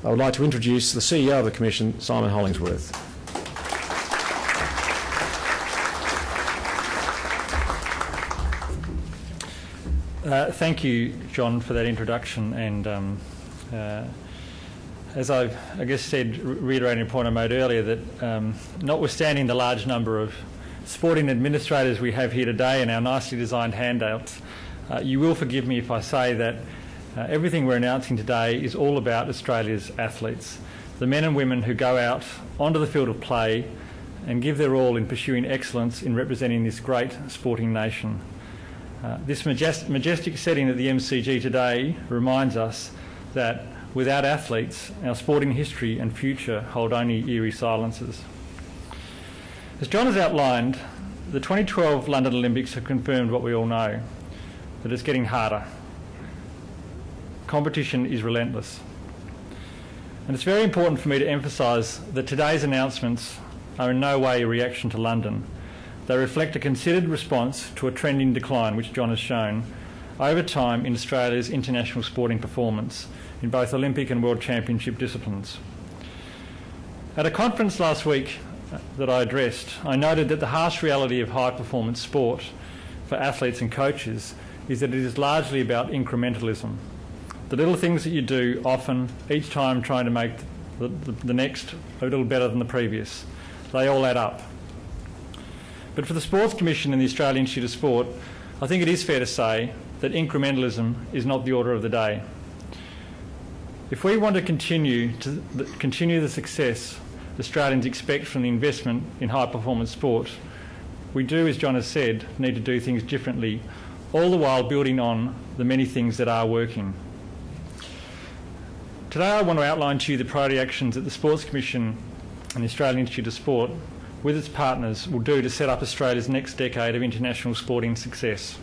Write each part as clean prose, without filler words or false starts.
I would like to introduce the CEO of the Commission, Simon Hollingsworth. Thank you, John, for that introduction, and as I guess said, reiterating a point I made earlier, that notwithstanding the large number of sporting administrators we have here today and our nicely designed handouts, you will forgive me if I say that everything we're announcing today is all about Australia's athletes, the men and women who go out onto the field of play and give their all in pursuing excellence in representing this great sporting nation. This majestic setting at the MCG today reminds us that without athletes, our sporting history and future hold only eerie silences. As John has outlined, the 2012 London Olympics have confirmed what we all know, that it's getting harder. Competition is relentless. And it's very important for me to emphasise that today's announcements are in no way a reaction to London. They reflect a considered response to a trending decline, which John has shown, over time in Australia's international sporting performance in both Olympic and World Championship disciplines. At a conference last week that I addressed, I noted that the harsh reality of high-performance sport for athletes and coaches is that it is largely about incrementalism. The little things that you do often, each time trying to make the next a little better than the previous. They all add up. But for the Sports Commission and the Australian Institute of Sport, I think it is fair to say that incrementalism is not the order of the day. If we want to continue the success Australians expect from the investment in high-performance sport, we do, as John has said, need to do things differently, all the while building on the many things that are working. Today I want to outline to you the priority actions that the Sports Commission and the Australian Institute of Sport, with its partners, will do to set up Australia's next decade of international sporting success.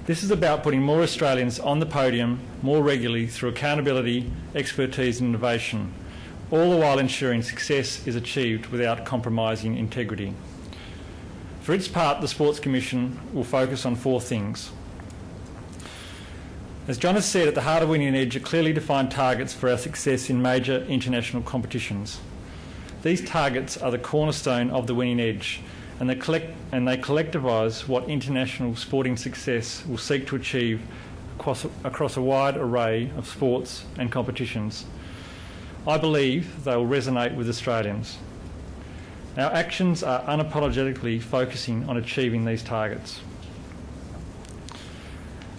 This is about putting more Australians on the podium more regularly through accountability, expertise and innovation, all the while ensuring success is achieved without compromising integrity. For its part, the Sports Commission will focus on four things. As John has said, at the heart of Winning an Edge are clearly defined targets for our success in major international competitions. These targets are the cornerstone of the Winning Edge, and they collectivise what international sporting success will seek to achieve across a wide array of sports and competitions. I believe they will resonate with Australians. Our actions are unapologetically focusing on achieving these targets.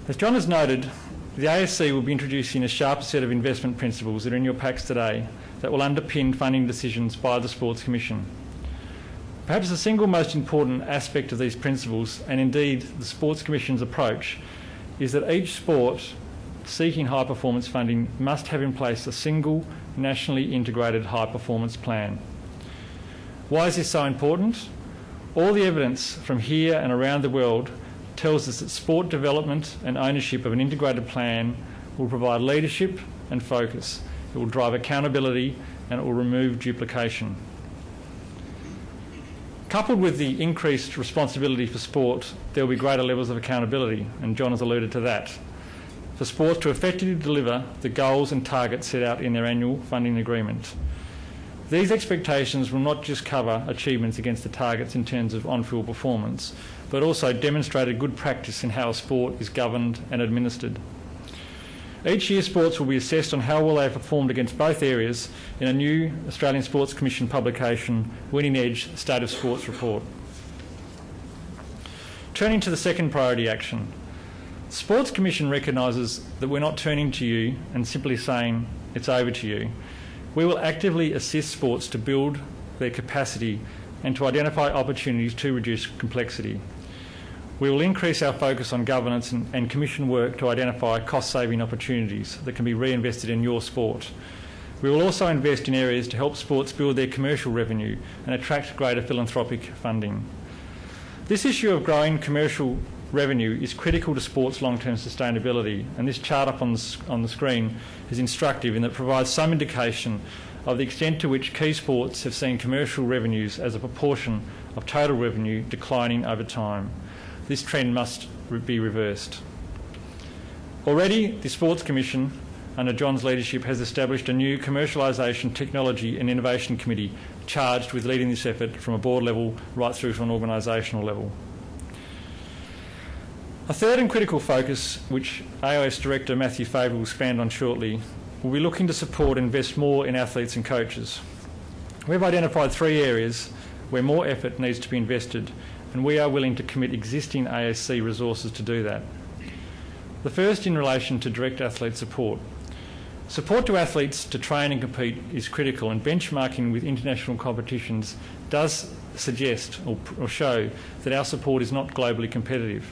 As John has noted, the ASC will be introducing a sharper set of investment principles that are in your packs today that will underpin funding decisions by the Sports Commission. Perhaps the single most important aspect of these principles, and indeed the Sports Commission's approach, is that each sport seeking high performance funding must have in place a single nationally integrated high performance plan. Why is this so important? All the evidence from here and around the world tells us that sport development and ownership of an integrated plan will provide leadership and focus. It will drive accountability and it will remove duplication. Coupled with the increased responsibility for sport, there will be greater levels of accountability, and John has alluded to that, for sports to effectively deliver the goals and targets set out in their annual funding agreement. These expectations will not just cover achievements against the targets in terms of on-field performance, but also demonstrated good practice in how a sport is governed and administered. Each year sports will be assessed on how well they have performed against both areas in a new Australian Sports Commission publication, Winning Edge State of Sports Report. Turning to the second priority action, the Sports Commission recognises that we're not turning to you and simply saying it's over to you. We will actively assist sports to build their capacity and to identify opportunities to reduce complexity. We will increase our focus on governance and commission work to identify cost-saving opportunities that can be reinvested in your sport. We will also invest in areas to help sports build their commercial revenue and attract greater philanthropic funding. This issue of growing commercial revenue is critical to sport's long-term sustainability, and this chart up on the screen is instructive in that it provides some indication of the extent to which key sports have seen commercial revenues as a proportion of total revenue declining over time. This trend must be reversed. Already, the Sports Commission under John's leadership, has established a new Commercialisation, Technology and Innovation Committee charged with leading this effort from a board level right through to an organisational level. A third and critical focus, which AIS Director Matthew Faber will expand on shortly, will be looking to support and invest more in athletes and coaches. We've identified 3 areas where more effort needs to be invested, and we are willing to commit existing ASC resources to do that. The first in relation to direct athlete support. Support to athletes to train and compete is critical, and benchmarking with international competitions does suggest or show that our support is not globally competitive.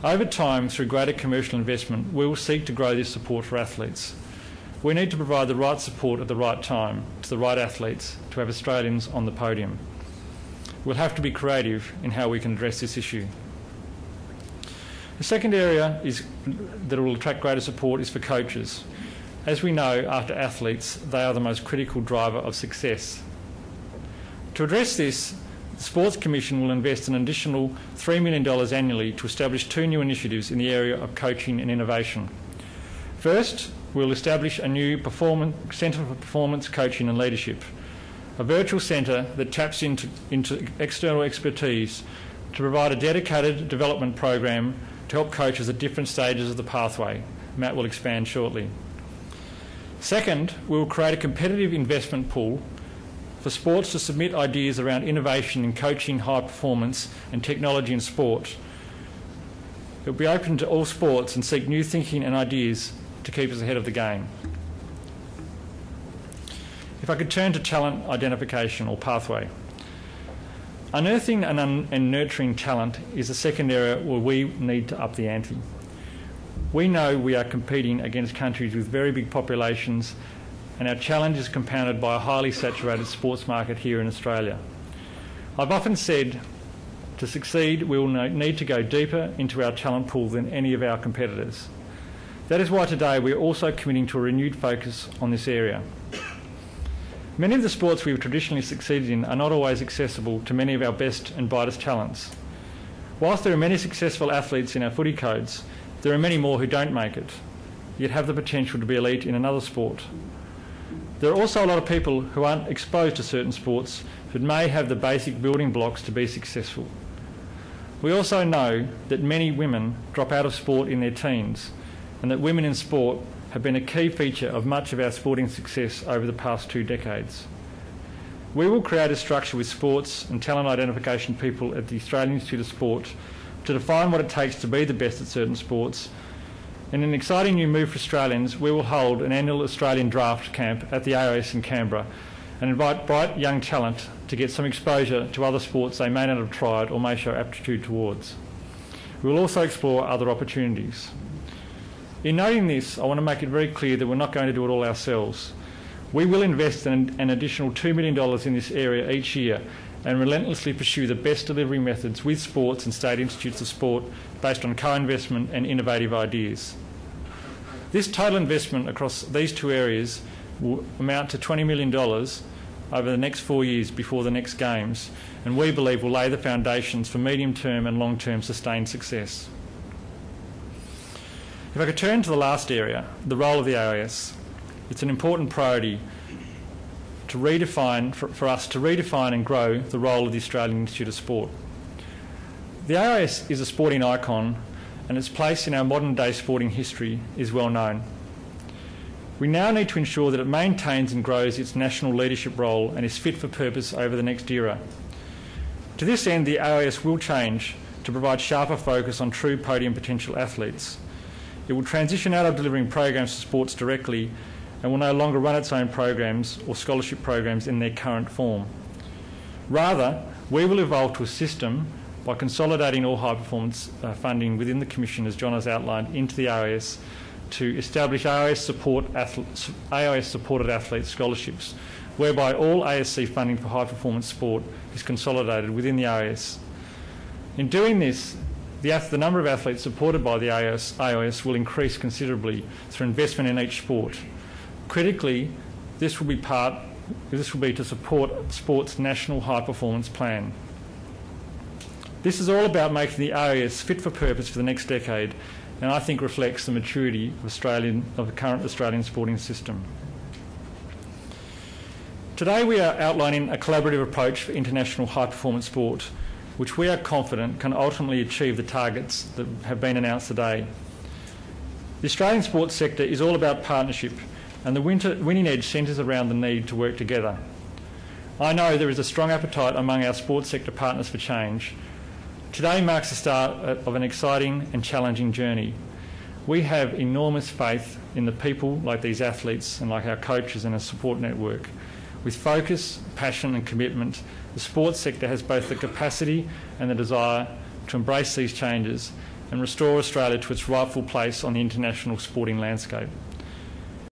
Over time, through greater commercial investment, we will seek to grow this support for athletes. We need to provide the right support at the right time to the right athletes to have Australians on the podium. We'll have to be creative in how we can address this issue. The second area that will attract greater support is for coaches. As we know, after athletes, they are the most critical driver of success. To address this, the Sports Commission will invest an additional $3 million annually to establish 2 new initiatives in the area of coaching and innovation. First, we'll establish a new Centre for Performance, Coaching and Leadership, a virtual centre that taps into external expertise to provide a dedicated development program to help coaches at different stages of the pathway. Matt will expand shortly. Second, we will create a competitive investment pool for sports to submit ideas around innovation in coaching, high performance and technology in sport. It will be open to all sports and seek new thinking and ideas to keep us ahead of the game. If I could turn to talent identification or pathway. Unearthing and nurturing talent is the second area where we need to up the ante. We know we are competing against countries with very big populations, and our challenge is compounded by a highly saturated sports market here in Australia. I've often said, to succeed, we will need to go deeper into our talent pool than any of our competitors. That is why today we are also committing to a renewed focus on this area. Many of the sports we have traditionally succeeded in are not always accessible to many of our best and brightest talents. Whilst there are many successful athletes in our footy codes, there are many more who don't make it, yet have the potential to be elite in another sport. There are also a lot of people who aren't exposed to certain sports but may have the basic building blocks to be successful. We also know that many women drop out of sport in their teens, and that women in sport have been a key feature of much of our sporting success over the past 2 decades. We will create a structure with sports and talent identification people at the Australian Institute of Sport to define what it takes to be the best at certain sports. In an exciting new move for Australians, we will hold an annual Australian draft camp at the AIS in Canberra and invite bright young talent to get some exposure to other sports they may not have tried or may show aptitude towards. We will also explore other opportunities. In noting this, I want to make it very clear that we're not going to do it all ourselves. We will invest an additional $2 million in this area each year and relentlessly pursue the best delivery methods with sports and state institutes of sport based on co-investment and innovative ideas. This total investment across these 2 areas will amount to $20 million over the next 4 years before the next Games, and we believe will lay the foundations for medium-term and long-term sustained success. If I could turn to the last area, the role of the AIS. It's an important priority to redefine, for us to redefine and grow the role of the Australian Institute of Sport. The AIS is a sporting icon, and its place in our modern-day sporting history is well known. We now need to ensure that it maintains and grows its national leadership role and is fit for purpose over the next era. To this end, the AIS will change to provide sharper focus on true podium potential athletes. It will transition out of delivering programs to sports directly and will no longer run its own programs or scholarship programs in their current form. Rather, we will evolve to a system by consolidating all high-performance funding within the Commission, as John has outlined, into the AIS to establish AIS-supported athlete scholarships, whereby all ASC funding for high-performance sport is consolidated within the AIS. In doing this, the number of athletes supported by the AIS will increase considerably through investment in each sport. Critically, this will be to support sport's national high-performance plan. This is all about making the AIS fit for purpose for the next decade and I think reflects the maturity of the current Australian sporting system. Today we are outlining a collaborative approach for international high-performance sport, which we are confident can ultimately achieve the targets that have been announced today. The Australian sports sector is all about partnership, and the winning edge centres around the need to work together. I know there is a strong appetite among our sports sector partners for change. Today marks the start of an exciting and challenging journey. We have enormous faith in the people like these athletes and like our coaches and our support network. With focus, passion and commitment, the sports sector has both the capacity and the desire to embrace these changes and restore Australia to its rightful place on the international sporting landscape.